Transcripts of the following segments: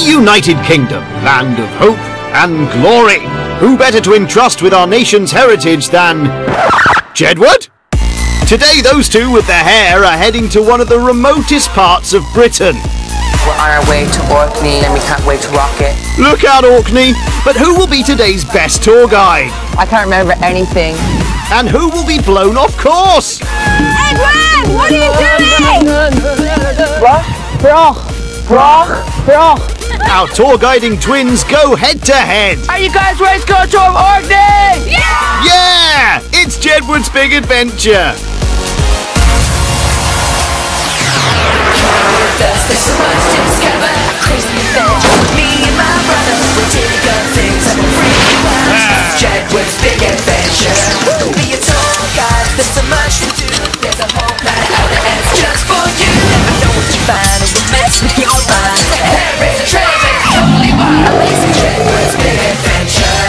United Kingdom, land of hope and glory. Who better to entrust with our nation's heritage than Jedward? Today those two with their hair are heading to one of the remotest parts of Britain. We're on our way to Orkney and we can't wait to rock it. Look out, Orkney! But who will be today's best tour guide? I can't remember anything. And who will be blown off course? Edward, what are you doing? Broch. Our tour guiding twins go head to head. Are you guys ready to go to Orkney? Yeah! It's Jedward's big adventure. There's so much to discover. Crazy adventure. Me and my brother, we did good things and we'll freak you out. Jedward's big adventure. Be a tour guide. There's so much to do. There's a whole planet out there and it's just for you. Never know what you find. It will mess with your mind. Heritage treasure, the only one. Amazing Jedward's big adventure.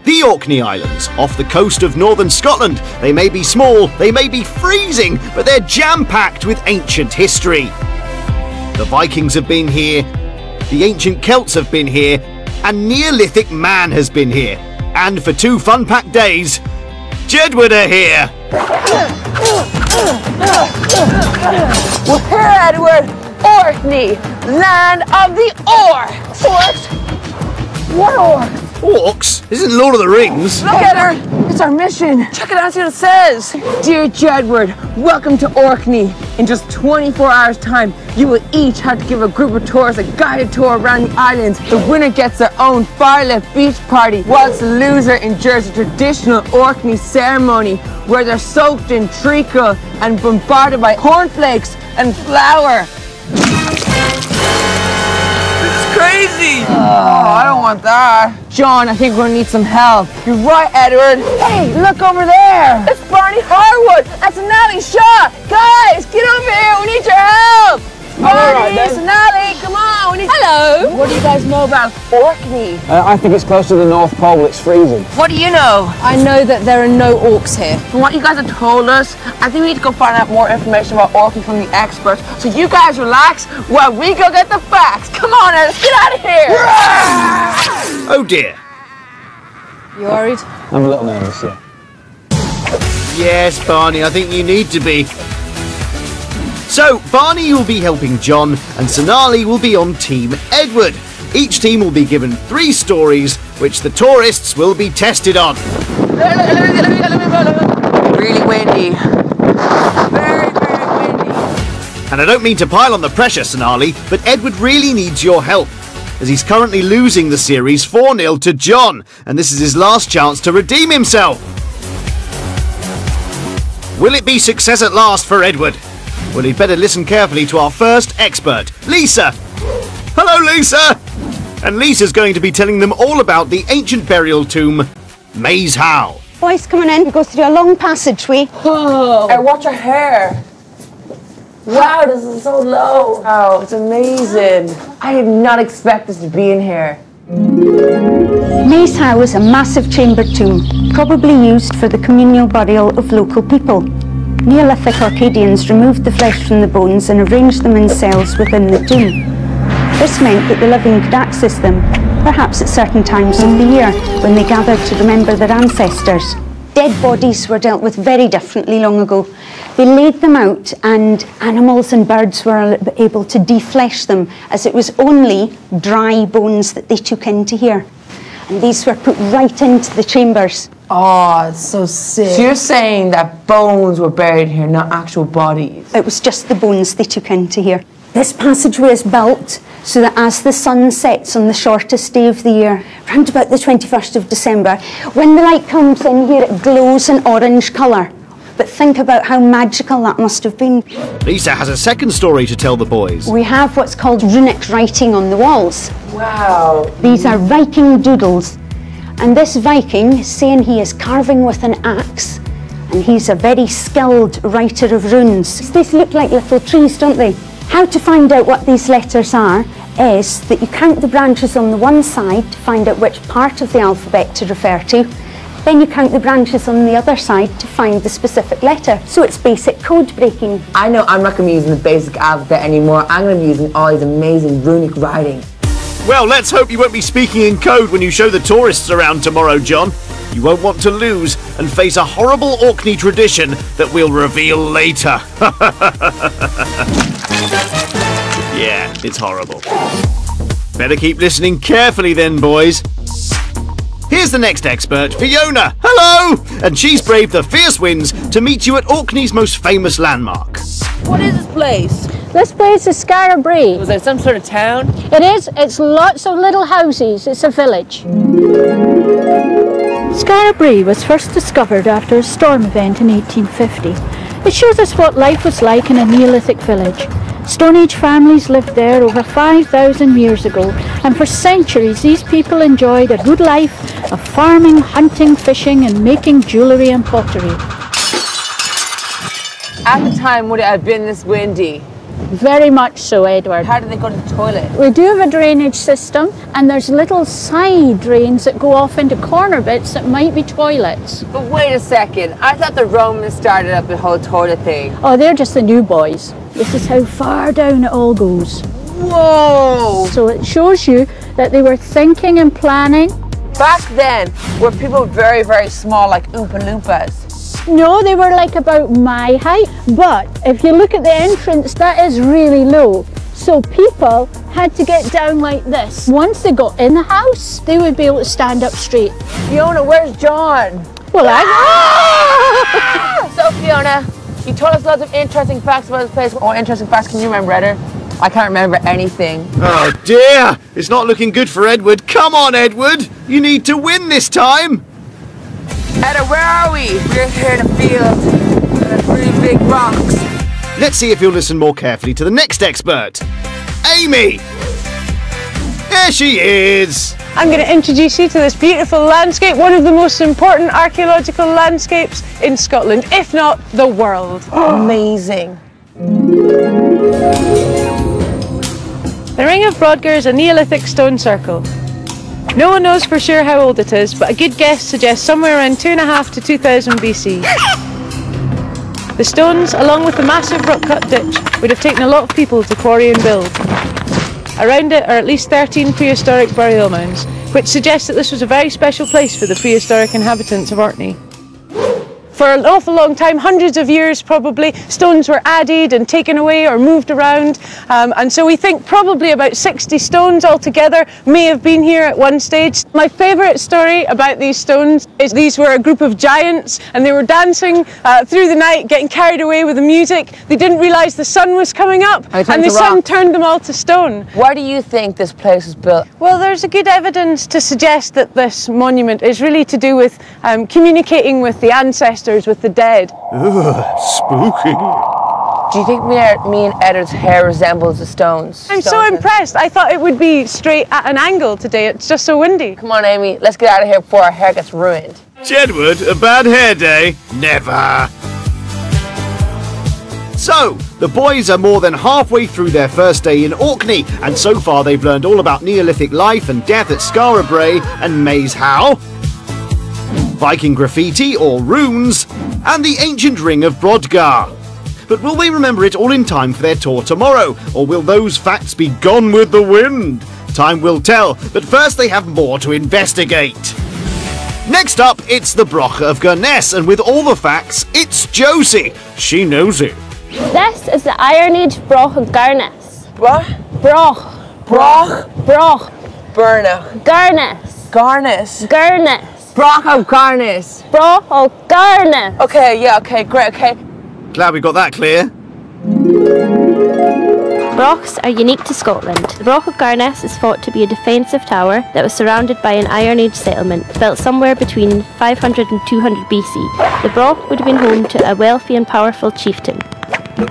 The Orkney Islands, off the coast of northern Scotland. They may be small, they may be freezing, but they're jam-packed with ancient history. The Vikings have been here, the ancient Celts have been here, and Neolithic man has been here. And for 2 fun-packed days, Jedward are here. We're here, Edward. Orkney, land of the orcs. What orcs? Orcs? This isn't Lord of the Rings. Look at her. It's our mission. Check it out, see what it says. Dear Jedward, welcome to Orkney. In just 24 hours' time, you will each have to give a group of tourists a guided tour around the islands. The winner gets their own firelit beach party, whilst the loser endures a traditional Orkney ceremony where they're soaked in treacle and bombarded by cornflakes and flour. Crazy! Oh, I don't want that. John, I think we're gonna need some help. You're right, Edward. Hey, look over there. It's Barney, Harwood. That's Sonali, Shah. Guys, get over here. We need your help. Barney, Sonali, come on. We need... Hello. What do you guys know about Orkney? I think it's close to the North Pole. It's freezing. What do you know? I know that there are no orcs here. From what you guys have told us, I think we need to go find out more information about Orkney from the experts. So you guys relax while we go get the facts. Come on, let's get out of here. Oh dear. You worried? I'm a little nervous, yeah. Yes, Barney, I think you need to be. So, Barney will be helping John, and Sonali will be on Team Edward. Each team will be given 3 stories, which the tourists will be tested on. Really windy. Very, very windy. And I don't mean to pile on the pressure, Sonali, but Edward really needs your help, as he's currently losing the series 4-0 to John, and this is his last chance to redeem himself. Will it be success at last for Edward? Well, he'd better listen carefully to our first expert, Lisa. Hello, Lisa! And Lisa's going to be telling them all about the ancient burial tomb, Maze Howe. Boys coming in, we go through a long passageway. Oh, and watch her hair. Wow, this is so low. Wow, it's amazing. I did not expect this to be in here. Maze Howe is a massive chambered tomb, probably used for the communal burial of local people. Neolithic Orcadians removed the flesh from the bones and arranged them in cells within the tomb. This meant that the living could access them, perhaps at certain times of the year, when they gathered to remember their ancestors. Dead bodies were dealt with very differently long ago. They laid them out and animals and birds were able to deflesh them, as it was only dry bones that they took into here. And these were put right into the chambers. Oh, it's so sick. So you're saying that bones were buried here, not actual bodies? It was just the bones they took into here. This passageway is built so that as the sun sets on the shortest day of the year, around about the 21st of December, when the light comes in here, it glows an orange colour. But think about how magical that must have been. Lisa has a second story to tell the boys. We have what's called runic writing on the walls. Wow. These are Viking doodles. And this Viking is saying he is carving with an axe, and he's a very skilled writer of runes. These look like little trees, don't they? How to find out what these letters are is that you count the branches on the one side to find out which part of the alphabet to refer to, Then you count the branches on the other side to find the specific letter. So it's basic code breaking. I know I'm not going to be using the basic alphabet anymore. I'm going to be using all these amazing runic writing. Well, let's hope you won't be speaking in code when you show the tourists around tomorrow, John. You won't want to lose and face a horrible Orkney tradition that we'll reveal later. Yeah, it's horrible. Better keep listening carefully then, boys. Here's the next expert, Fiona. Hello! And she's braved the fierce winds to meet you at Orkney's most famous landmark. What is this place? This place is Skara Brae. Was it some sort of town? It is. It's lots of little houses. It's a village. Skara Brae was first discovered after a storm event in 1850. It shows us what life was like in a Neolithic village. Stone Age families lived there over 5,000 years ago, and for centuries these people enjoyed a good life of farming, hunting, fishing and making jewellery and pottery. At the time, would it have been this windy? Very much so, Edward. How did they go to the toilet? We do have a drainage system, and there's little side drains that go off into corner bits that might be toilets. But wait a second, I thought the Romans started up the whole toilet thing. Oh, they're just the new boys. This is how far down it all goes. Whoa! So it shows you that they were thinking and planning. Back then, were people very, very small, like Oompa Loompas? No, they were like about my height, but if you look at the entrance, that is really low. So people had to get down like this. Once they got in the house, they would be able to stand up straight. Fiona, where's John? Well, So Fiona, you told us lots of interesting facts about this place. What interesting facts can you remember, Edward? I can't remember anything. Oh dear, it's not looking good for Edward. Come on, Edward, you need to win this time. Edward, where are we? We're here in a field with three big rocks. Let's see if you'll listen more carefully to the next expert, Amy. There she is. I'm going to introduce you to this beautiful landscape, one of the most important archaeological landscapes in Scotland, if not the world. Amazing. The Ring of Brodgar is a Neolithic stone circle. No one knows for sure how old it is, but a good guess suggests somewhere around 2,500 to 2000 BC. The stones, along with the massive rock-cut ditch, would have taken a lot of people to quarry and build. Around it are at least 13 prehistoric burial mounds, which suggests that this was a very special place for the prehistoric inhabitants of Orkney. For an awful long time, hundreds of years probably, stones were added and taken away or moved around, and so we think probably about 60 stones altogether may have been here at one stage. My favourite story about these stones is these were a group of giants and they were dancing through the night, getting carried away with the music. They didn't realise the sun was coming up and the sun turned them all to stone. Why do you think this place was built? Well, there's a good evidence to suggest that this monument is really to do with communicating with the ancestors, with the dead. Spooky. Do you think me and Edward's hair resembles the stones? I'm so impressed. I thought it would be straight at an angle today. It's just so windy. Come on, Amy, let's get out of here before our hair gets ruined. Jedward, a bad hair day? Never. So, the boys are more than halfway through their first day in Orkney, and so far they've learned all about Neolithic life and death at Skara Brae and Maze How, Viking graffiti or runes, and the ancient Ring of Brodgar. But will they remember it all in time for their tour tomorrow, or will those facts be gone with the wind? Time will tell, but first they have more to investigate. Next up, it's the Broch of Gurness, and with all the facts, it's Josie. She knows it. This is the Iron Age Broch of Gurness. What? Broch. Broch? Broch. Burna. Gurness. Garness. Gurness. Broch of Garness. Broch of Gurness. Okay, yeah, okay, great, okay. Glad we got that clear. Brochs are unique to Scotland. The Broch of Gurness is thought to be a defensive tower that was surrounded by an Iron Age settlement built somewhere between 500 and 200 BC. The Broch would have been home to a wealthy and powerful chieftain.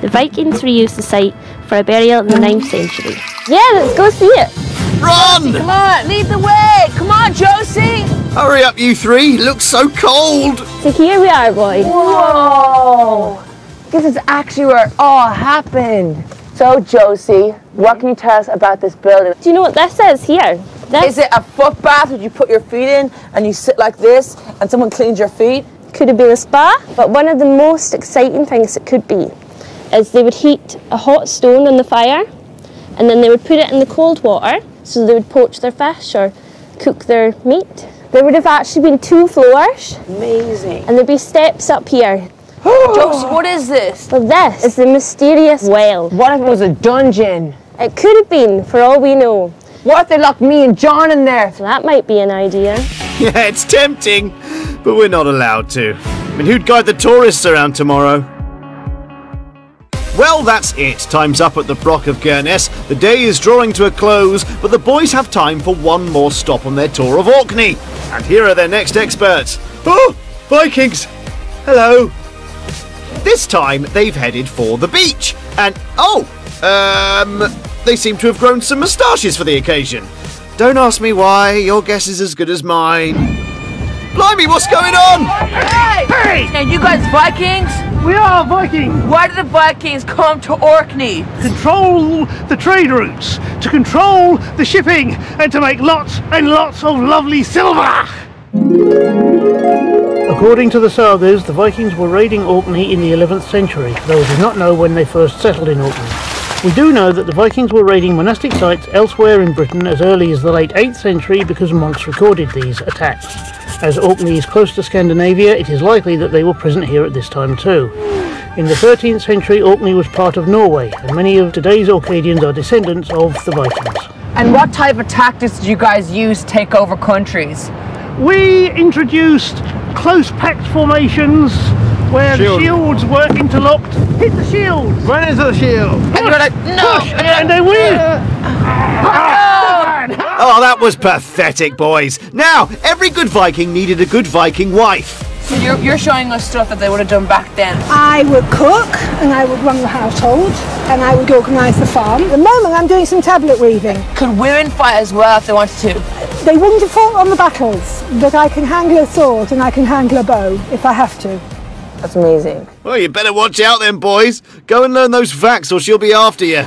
The Vikings reused the site for a burial in the 9th century. Yeah, let's go see it. Run! Come on, lead the way! Come on, Josie! Hurry up, you three. It looks so cold. So here we are, boys. Whoa! This is actually where it all happened. So, Josie, what can you tell us about this building? Do you know what this is here? Is it a foot bath where you put your feet in and you sit like this and someone cleans your feet? Could have been a spa, but one of the most exciting things it could be is they would heat a hot stone on the fire and then they would put it in the cold water, so they would poach their fish or cook their meat. There would have actually been 2 floors. Amazing. And there'd be steps up here. Josie, what is this? Well, this is the mysterious well. What if it was a dungeon? It could have been, for all we know. What if they locked me and John in there? So that might be an idea. Yeah, it's tempting, but we're not allowed to. I mean, who'd guide the tourists around tomorrow? Well, that's it. Time's up at the Broch of Gurness. The day is drawing to a close, but the boys have time for one more stop on their tour of Orkney. And here are their next experts. Oh, Vikings! Hello. This time, they've headed for the beach. And, they seem to have grown some moustaches for the occasion. Don't ask me why, your guess is as good as mine. Blimey, what's going on? Hey! Are you guys Vikings? We are Vikings! Why did the Vikings come to Orkney? Control the trade routes, to control the shipping, and to make lots and lots of lovely silver! According to the sagas, the Vikings were raiding Orkney in the 11th century, though we do not know when they first settled in Orkney. We do know that the Vikings were raiding monastic sites elsewhere in Britain as early as the late 8th century because monks recorded these attacks. As Orkney is close to Scandinavia, it is likely that they were present here at this time too. In the 13th century, Orkney was part of Norway, and many of today's Orcadians are descendants of the Vikings. And what type of tactics did you guys use to take over countries? We introduced close packed formations where the shields were interlocked. Hit the shield! Run into the shield! And you're like, no! Push, and they win! Oh, that was pathetic, boys. Now, every good Viking needed a good Viking wife. So you're showing us stuff that they would have done back then. I would cook, and I would run the household, and I would organise the farm. At the moment, I'm doing some tablet weaving. Could women fight as well if they wanted to? They wouldn't have fought on the battles, but I can handle a sword and I can handle a bow if I have to. That's amazing. Well, you better watch out then, boys. Go and learn those facts or she'll be after you.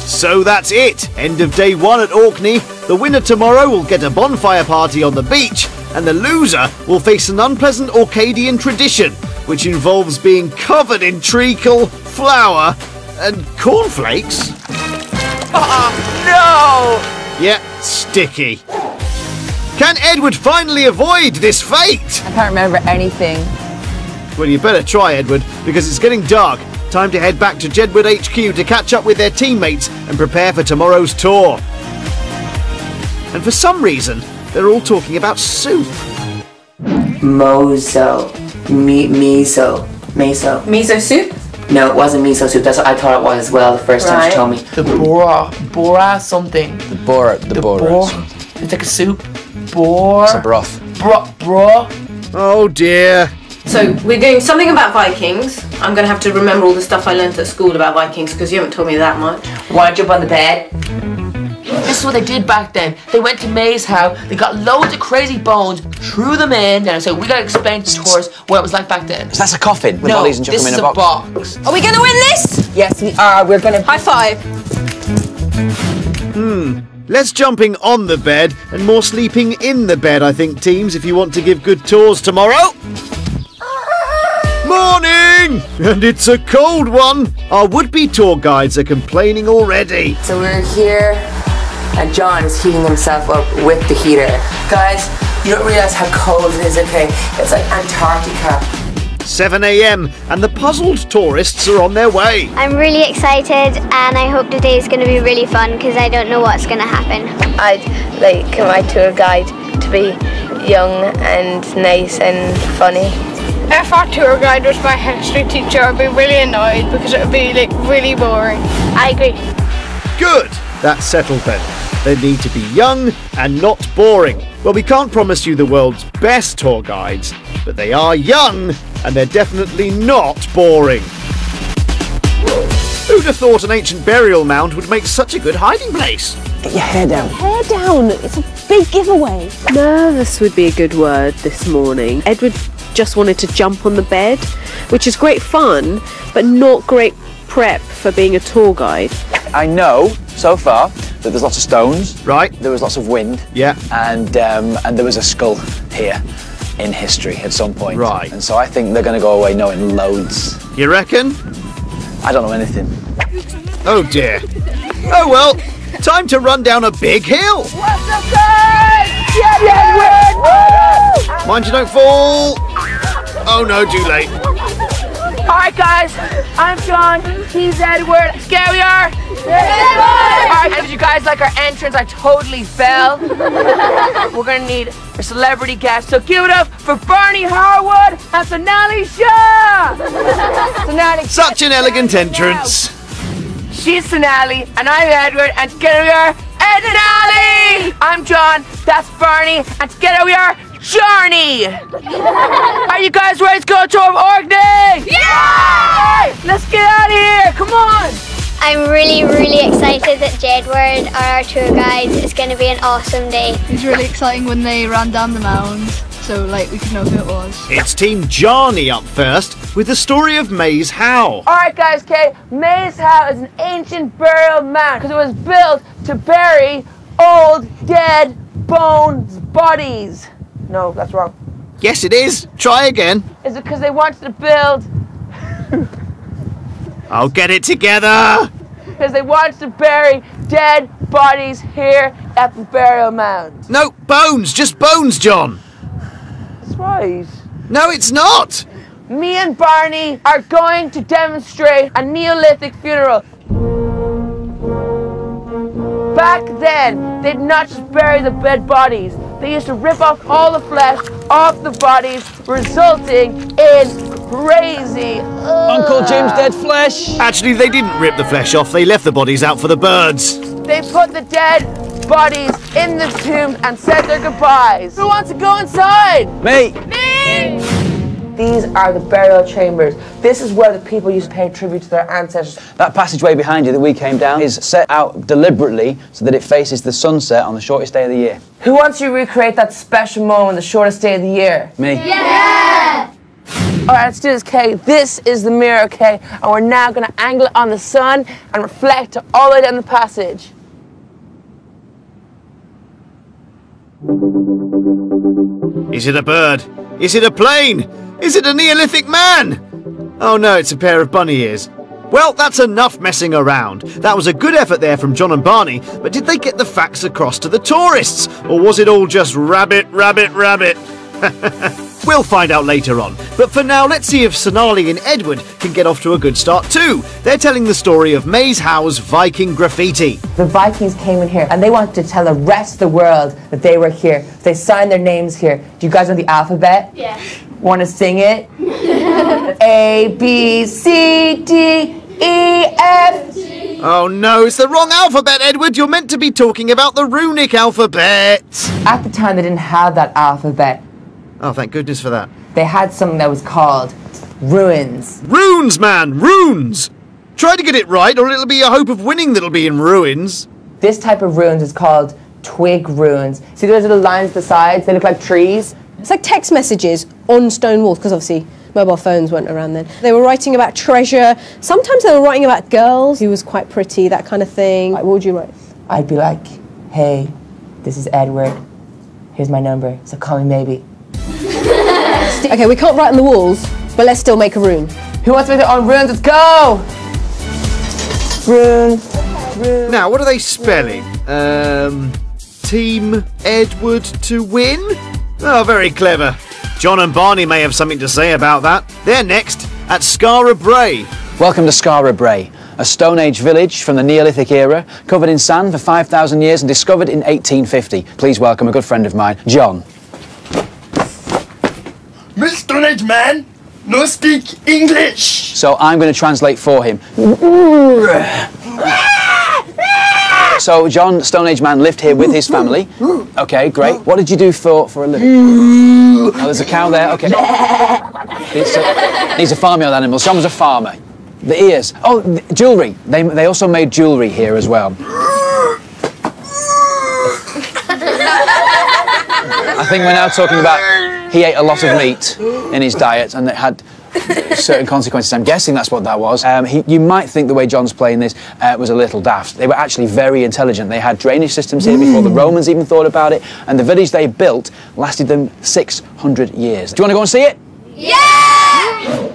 So that's it. End of day 1 at Orkney. The winner tomorrow will get a bonfire party on the beach, and the loser will face an unpleasant Orcadian tradition, which involves being covered in treacle, flour, and cornflakes. No! Yeah, sticky. Can Edward finally avoid this fate? I can't remember anything. Well, you better try, Edward, because it's getting dark. Time to head back to Jedward HQ to catch up with their teammates and prepare for tomorrow's tour. And for some reason, they're all talking about soup. Miso soup? No, it wasn't miso soup. That's what I thought it was as well the first time she told me. The bora something. The bora. It's like a soup. It's a broth. Bro. Oh dear. So we're doing something about Vikings. I'm going to have to remember all the stuff I learned at school about Vikings because you haven't told me that much. Want to jump on the bed? This is what they did back then. They went to May's house, they got loads of crazy bones, threw them in, and so we got to explain to tourists what it was like back then. So that's a coffin with no, bodies and chuck them in a box? Are we going to win this? Yes, we are. We're going to... High five. Less jumping on the bed and more sleeping in the bed, I think, teams, if you want to give good tours tomorrow. Morning! And it's a cold one. Our would-be tour guides are complaining already. So we're here, and John is heating himself up with the heater. Guys, you don't realise how cold it is, okay? It's like Antarctica. 7 a.m. and the puzzled tourists are on their way. I'm really excited and I hope today is going to be really fun because I don't know what's going to happen. I'd like my tour guide to be young and nice and funny. If our tour guide was my history teacher, I'd be really annoyed because it would be like really boring. I agree. Good, that's settled then. They need to be young and not boring. Well, we can't promise you the world's best tour guides, but they are young and they're definitely not boring. Who'd have thought an ancient burial mound would make such a good hiding place? Get your hair down. Hair down, it's a big giveaway. Nervous would be a good word this morning. Edward just wanted to jump on the bed, which is great fun, but not great prep for being a tour guide. I know, so far, that there's lots of stones. Right. There was lots of wind. Yeah. And there was a skull here in history at some point. Right. And so I think they're going to go away knowing loads. You reckon? I don't know anything. Oh dear. Oh well, time to run down a big hill. What's up, guys? Jedward! Mind you don't fall. Oh no, too late. Alright guys, I'm John, he's Edward. Here we are! Alright, and did you guys like our entrance? I totally fell. We're gonna need a celebrity guest, so give it up for Barney, Harwood, and Sonali, Shah! Sonali. Such an elegant entrance. She's Sonali, and I'm Edward, and together we are Ed and Ali! I'm John, that's Barney, and together we are Journey! Are you guys ready to go to Orkney? Yeah! Let's get out of here, come on! I'm really, really excited that Jedward are our tour guides. It's going to be an awesome day. It was really exciting when they ran down the mound, so like we could know who it was. It's Team Johnny up first with the story of Maze Howe. Alright guys, okay, Maze Howe is an ancient burial mound because it was built to bury old, dead, bones, bodies. No, that's wrong. Yes, it is. Try again. Is it because they wanted to build... I'll get it together. Because they wanted to bury dead bodies here at the burial mound. No, bones. Just bones, John. That's right. No, it's not. Me and Barney are going to demonstrate a Neolithic funeral. Back then, they'd not just bury the dead bodies. They used to rip off all the flesh off the bodies, resulting in crazy... Uncle Jim's dead flesh. Actually, they didn't rip the flesh off. They left the bodies out for the birds. They put the dead bodies in the tombs and said their goodbyes. Who wants to go inside? Me. Me! These are the burial chambers. This is where the people used to pay tribute to their ancestors. That passageway behind you that we came down is set out deliberately so that it faces the sunset on the shortest day of the year. Who wants to recreate that special moment, the shortest day of the year? Me. Yeah! Alright, let's do this, okay? This is the mirror, okay? And we're now going to angle it on the sun and reflect all the way down the passage. Is it a bird? Is it a plane? Is it a Neolithic man? Oh no, it's a pair of bunny ears. Well, that's enough messing around. That was a good effort there from John and Barney, but did they get the facts across to the tourists? Or was it all just rabbit, rabbit, rabbit? We'll find out later on. But for now, let's see if Sonali and Edward can get off to a good start too. They're telling the story of Maze Howe's Viking graffiti. The Vikings came in here and they wanted to tell the rest of the world that they were here. They signed their names here. Do you guys know the alphabet? Yeah. Want to sing it? A, B, C, D, E, F. Oh no, it's the wrong alphabet, Edward. You're meant to be talking about the runic alphabet. At the time, they didn't have that alphabet. Oh, thank goodness for that. They had something that was called runes. Runes, man, runes! Try to get it right, or it'll be a hope of winning that'll be in ruins. This type of runes is called twig runes. See those little lines at the sides? They look like trees. It's like text messages on stone walls, because obviously mobile phones weren't around then. They were writing about treasure. Sometimes they were writing about girls who was quite pretty, that kind of thing. Like, what would you write? I'd be like, hey, this is Edward. Here's my number, so call me maybe. Okay, we can't write on the walls, but let's still make a rune. Who wants to make their own runes? Let's go! Rune. Now, what are they spelling? Team Edward to win? Oh, very clever. John and Barney may have something to say about that. They're next at Skara Brae. Welcome to Skara Brae, a Stone Age village from the Neolithic era, covered in sand for 5,000 years and discovered in 1850. Please welcome a good friend of mine, John. Miss Stone Age man, no speak English. So I'm going to translate for him. So John, Stone Age man, lived here with his family. Okay, great. What did you do for a living? Oh, there's a cow there. Okay. He's a farmyard animal. John was a farmer. The ears. Oh, jewellery. They also made jewellery here as well. I think we're now talking about he ate a lot of meat in his diet, and it had certain consequences. I'm guessing that's what that was. You might think the way John's playing this was a little daft. They were actually very intelligent. They had drainage systems here before the Romans even thought about it, and the village they built lasted them 600 years. Do you want to go and see it? Yeah!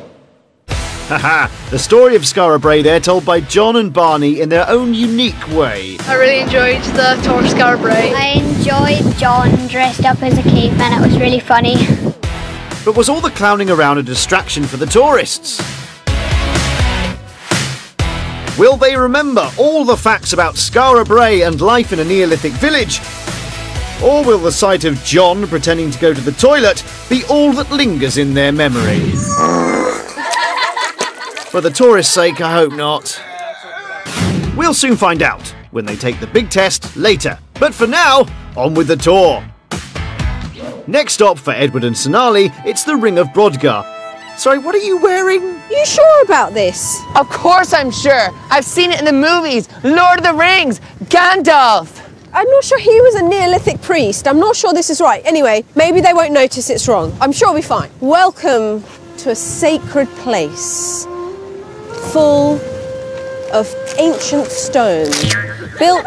Haha, the story of Skara Brae there, told by John and Barney in their own unique way. I really enjoyed the tour of Skara Brae. I enjoyed John dressed up as a caveman, it was really funny. But was all the clowning around a distraction for the tourists? Will they remember all the facts about Skara Brae and life in a Neolithic village? Or will the sight of John pretending to go to the toilet be all that lingers in their memories? For the tourists' sake, I hope not. We'll soon find out when they take the big test later. But for now, on with the tour. Next stop for Edward and Sonali, it's the Ring of Brodgar. Sorry, what are you wearing? You sure about this? Of course I'm sure. I've seen it in the movies. Lord of the Rings, Gandalf. I'm not sure he was a Neolithic priest. I'm not sure this is right. Anyway, maybe they won't notice it's wrong. I'm sure we'll be fine. Welcome to a sacred place full of ancient stone built...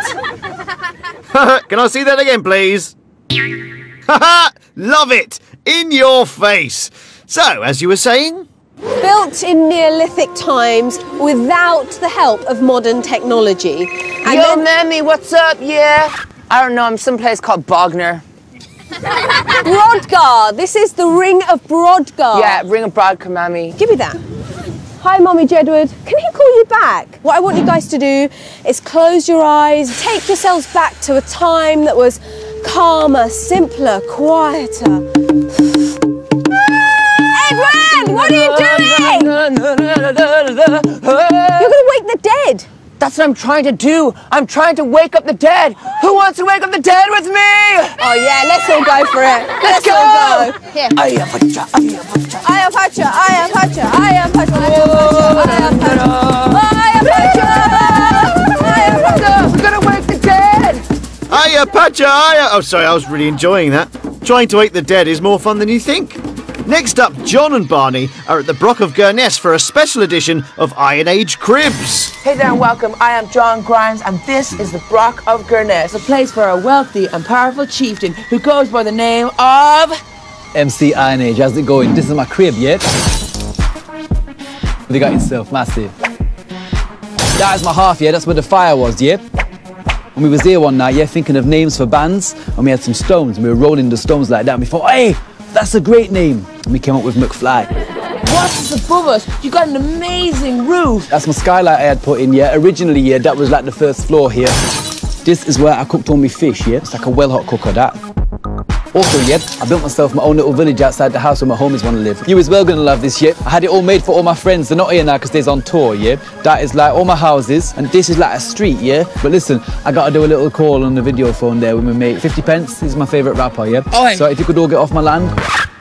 Can I see that again, please? Haha! Love it! In your face! So, as you were saying? Built in Neolithic times without the help of modern technology. And Yo, Mammy, what's up? Yeah? I don't know, I'm someplace called Bognor. Brodgar! This is the Ring of Brodgar. Yeah, Ring of Brodgar, Mammy. Give me that. Hi, Mommy Jedward. Can he call you back? What I want you guys to do is close your eyes, take yourselves back to a time that was calmer, simpler, quieter. Edward, what are you doing? You're going to wake the dead. That's what I'm trying to do. I'm trying to wake up the dead. Who wants to wake up the dead with me? Oh yeah, let's all go for it. Let's go. All go. Here. I am Pacha. We're gonna wake the dead. Hiya, Pacha, hiya. Oh, sorry, I was really enjoying that. Trying to wake the dead is more fun than you think. Next up, John and Barney are at the Broch of Gurness for a special edition of Iron Age Cribs. Hey there and welcome. I am John Grimes and this is the Broch of Gurness, a place for a wealthy and powerful chieftain who goes by the name of... MC Iron Age, how's it going? This is my crib, yeah? They got yourself, massive. That is my half, yeah? That's where the fire was, yeah? And we was there one night, yeah, thinking of names for bands, and we had some stones, and we were rolling the stones like that, and we thought, hey, that's a great name. And we came up with McFly. What's above us? You got an amazing roof. That's my skylight I had put in, yeah. Originally, yeah, that was like the first floor here. This is where I cooked all my fish, yeah. It's like a well-hot cooker, that. Also, yeah, I built myself my own little village outside the house where my homies want to live. You as well gonna love this, yeah. I had it all made for all my friends. They're not here now because they're on tour, yeah. That is like all my houses, and this is like a street, yeah. But listen, I gotta do a little call on the video phone there with my mate. 50 pence is my favourite rapper, yeah. Oh, so if you could all get off my land.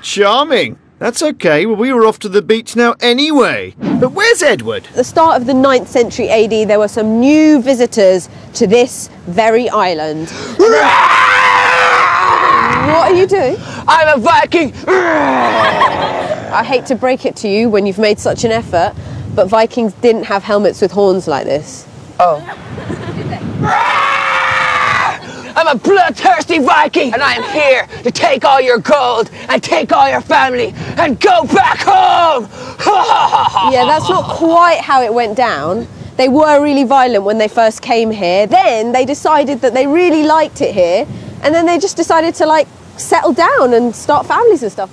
Charming. That's okay. Well, we were off to the beach now anyway. But where's Edward? At the start of the 9th century AD, there were some new visitors to this very island. What are you doing? I'm a Viking! I hate to break it to you when you've made such an effort, but Vikings didn't have helmets with horns like this. Oh. I'm a bloodthirsty Viking, and I am here to take all your gold and take all your family and go back home! Yeah, that's not quite how it went down. They were really violent when they first came here. Then they decided that they really liked it here, and then they just decided to, like, settle down and start families and stuff.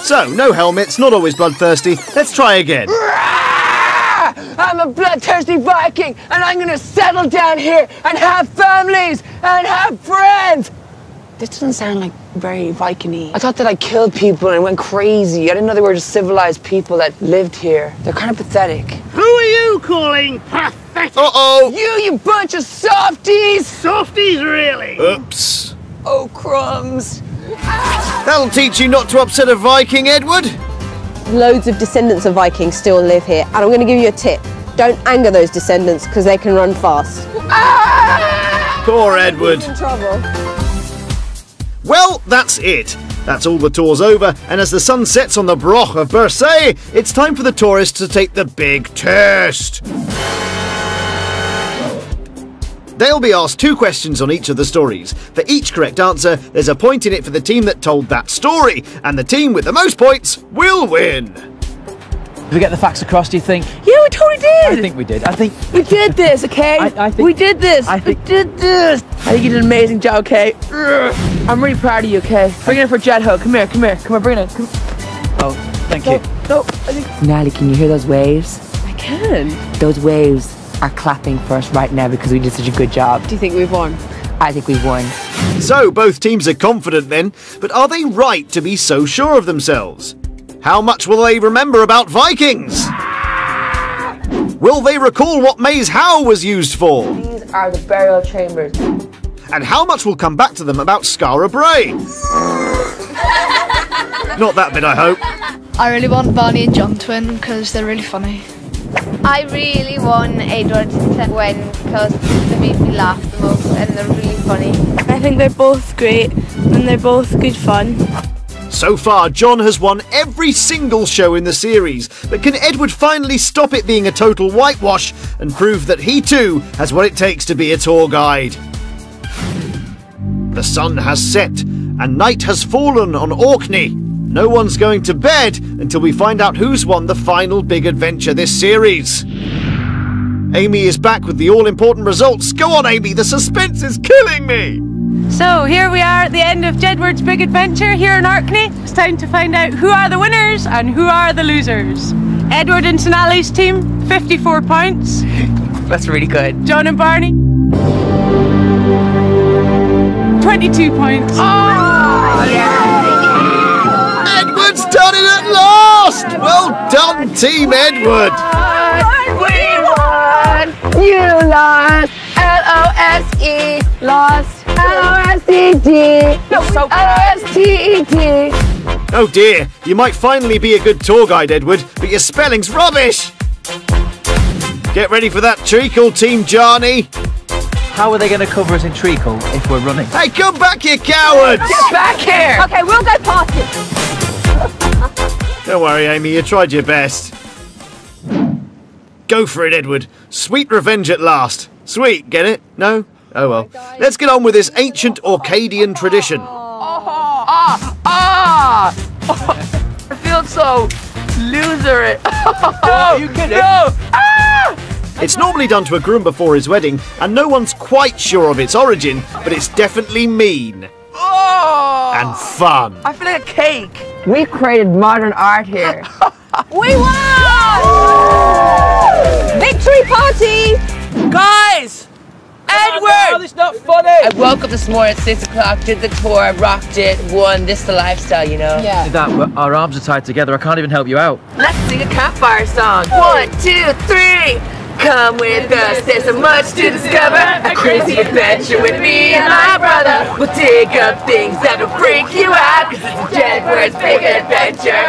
So, no helmets, not always bloodthirsty. Let's try again. I'm a bloodthirsty Viking, and I'm gonna settle down here and have families and have friends. This doesn't sound like very Viking-y. I thought that I killed people and went crazy. I didn't know they were just civilized people that lived here. They're kind of pathetic. Who are you calling pathetic? Uh-oh! You bunch of softies! Softies, really? Oops. Oh, crumbs. That'll teach you not to upset a Viking, Edward. Loads of descendants of Vikings still live here, and I'm going to give you a tip. Don't anger those descendants, because they can run fast. Poor Edward. He's in trouble. Well, that's it. That's all the tour's over, and as the sun sets on the Broch of Bersay, it's time for the tourists to take the big test. They'll be asked 2 questions on each of the stories. For each correct answer, there's a point in it for the team that told that story, and the team with the most points will win. Did we get the facts across, do you think? Yeah, we totally did! I think we did. We did this, okay? I think we did this! We did this! I think you did an amazing job, okay? I'm really proud of you, okay? Bring it in for Jedward. Come here, bring it in. Oh, thank you. No, Sonali, can you hear those waves? I can. Those waves are clapping for us right now because we did such a good job. Do you think we've won? I think we've won. So, both teams are confident then, but are they right to be so sure of themselves? How much will they remember about Vikings? Will they recall what Maze How was used for? These are the burial chambers. And how much will come back to them about Skara Brae? Not that bit, I hope. I really want Barney and John to win because they're really funny. I really want Jedward to win because they made me laugh the most and they're really funny. I think they're both great and they're both good fun. So far, John has won every single show in the series, but can Jedward finally stop it being a total whitewash and prove that he too has what it takes to be a tour guide? The sun has set and night has fallen on Orkney. No one's going to bed until we find out who's won the final big adventure this series. Amy is back with the all-important results. Go on, Amy, the suspense is killing me! So here we are at the end of Jedward's big adventure here in Orkney. It's time to find out who are the winners and who are the losers. Jedward and Sonali's team, 54 points. That's really good. John and Barney, 22 points. Oh, yeah! Jedward's done it at last! Well done, Team Jedward! We won! You lost! L-O-S-E, lost! L-O-S-E-D, L-O-S-T-E-D. Oh dear, you might finally be a good tour guide, Jedward, but your spelling's rubbish! Get ready for that treacle, Team Johnny! How are they going to cover us in treacle if we're running? Hey, come back, you coward! Get back here! Okay, we'll go past you. Don't worry, Amy, you tried your best. Go for it, Jedward. Sweet revenge at last. Sweet, get it? No? Oh well. Let's get on with this ancient Orcadian tradition. I feel so loser. Oh, you kidding? No! It's normally done to a groom before his wedding, and no one's quite sure of its origin, but it's definitely mean. And fun. I feel like a cake. We created modern art here. We won! Victory party! Guys! Jedward! It's not funny! I woke up this morning at 6 o'clock, did the tour, rocked it, won. This is the lifestyle, you know? Yeah. Our arms are tied together. I can't even help you out. Let's sing a campfire song. 1, 2, 3. Come with us, there's so much to discover. A crazy adventure with me and my brother. We'll dig up things that'll freak you out, 'cause it's Jedward's big adventure.